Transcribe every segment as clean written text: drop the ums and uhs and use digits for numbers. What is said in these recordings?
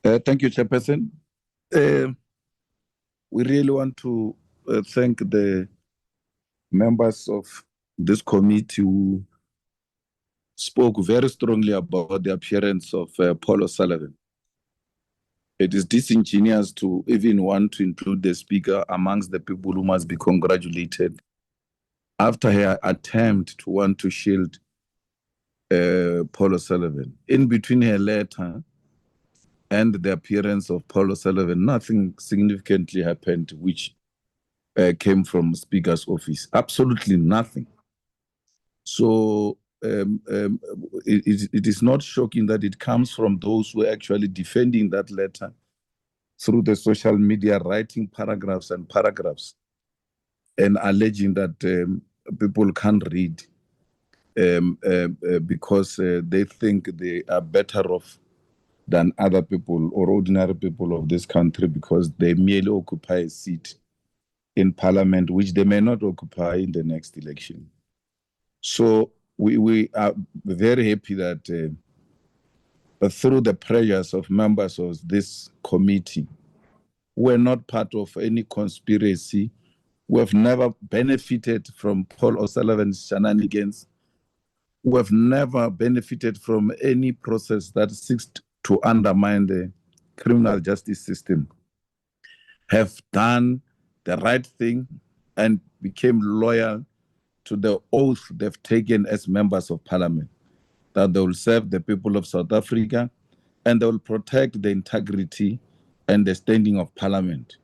Thank you, Chairperson. We really want to thank the members of this committee who spoke very strongly about the appearance of Paul O'Sullivan. It is disingenuous to even want to include the speaker amongst the people who must be congratulated after her attempt to want to shield Paul O'Sullivan. In between her letter and the appearance of Paul O'Sullivan, nothing significantly happened which came from Speaker's office. Absolutely nothing. So it is not shocking that it comes from those who are actually defending that letter through the social media, writing paragraphs and paragraphs and alleging that people can't read because they think they are better off than other people or ordinary people of this country because they merely occupy a seat in parliament, which they may not occupy in the next election. So we are very happy that through the prayers of members of this committee, who are not part of any conspiracy, who have never benefited from Paul O'Sullivan's shenanigans, who have never benefited from any process that seeks to undermine the criminal justice system, have done the right thing and became loyal to the oath they've taken as members of parliament, that they will serve the people of South Africa and they will protect the integrity and the standing of parliament,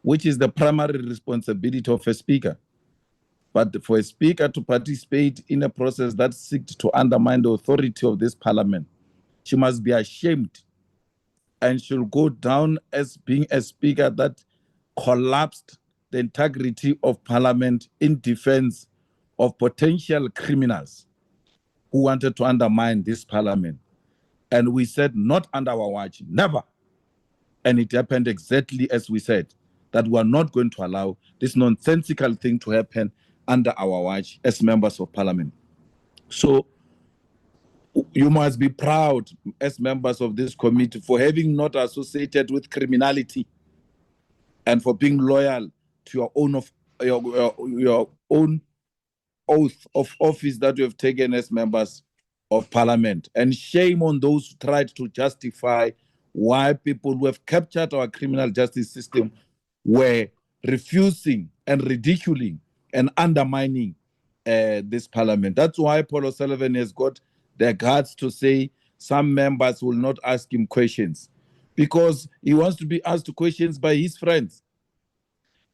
which is the primary responsibility of a speaker. But for a speaker to participate in a process that seeks to undermine the authority of this parliament, she must be ashamed and she'll go down as being a speaker that collapsed the integrity of parliament in defense of potential criminals who wanted to undermine this parliament. And we said, not under our watch, never. And it happened exactly as we said, that we are not going to allow this nonsensical thing to happen under our watch as members of parliament. So you must be proud as members of this committee for having not associated with criminality and for being loyal to your own oath of office that you have taken as members of parliament. And shame on those who tried to justify why people who have captured our criminal justice system were refusing and ridiculing and undermining this parliament. That's why Paul O'Sullivan has got the guts to say some members will not ask him questions because he wants to be asked questions by his friends.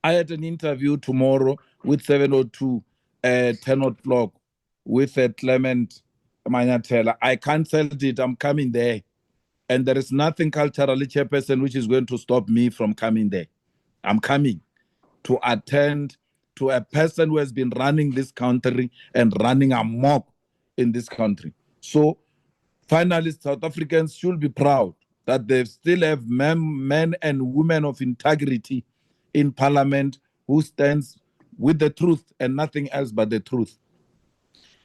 I had an interview tomorrow with 702 at 10 o'clock with Clement Manyatela. I canceled it. I'm coming there. And there is nothing culturally, Chairperson, which is going to stop me from coming there. I'm coming to attend to a person who has been running this country and running amok in this country. So finally, South Africans should be proud that they still have men and women of integrity in parliament who stands with the truth and nothing else but the truth.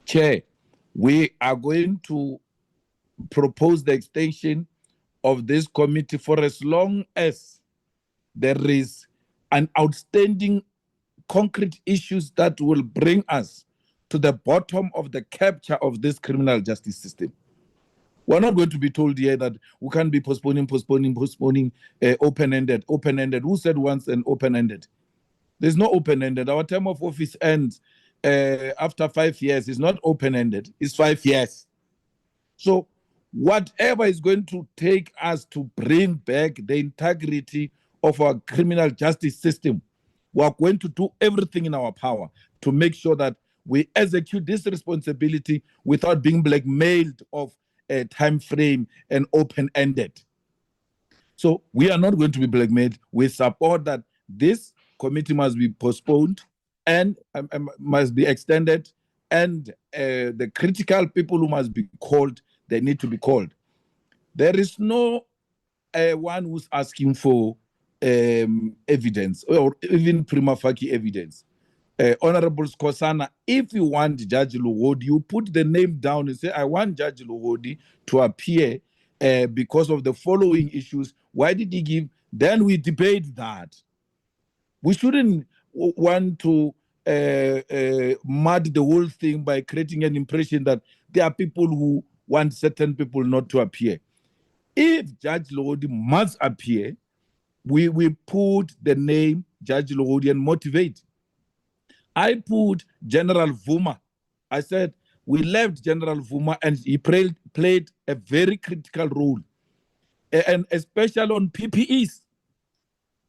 Chair, we are going to propose the extension of this committee for as long as there is an outstanding concrete issues that will bring us to the bottom of the capture of this criminal justice system. We're not going to be told here that we can't be postponing, open-ended. Who said once an open-ended? There's no open-ended. Our term of office ends after 5 years. It's not open-ended. It's 5 years. So whatever is going to take us to bring back the integrity of our criminal justice system, we are going to do everything in our power to make sure that we execute this responsibility without being blackmailed of a time frame and open-ended. So we are not going to be blackmailed. We support that this committee must be postponed and must be extended, and the critical people who must be called, they need to be called. There is no one who's asking for evidence or even prima facie evidence. Honorable Skosana, if you want Judge Luhodi, you put the name down and say, I want Judge Luhodi to appear because of the following issues. Why did he give? Then we debate that. We shouldn't want to mud the whole thing by creating an impression that there are people who want certain people not to appear. If Judge Lodi must appear, we put the name Judge Lodi and motivate. I put General Vuma. I said, we left General Vuma and he played a very critical role, and especially on PPEs.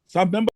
Some members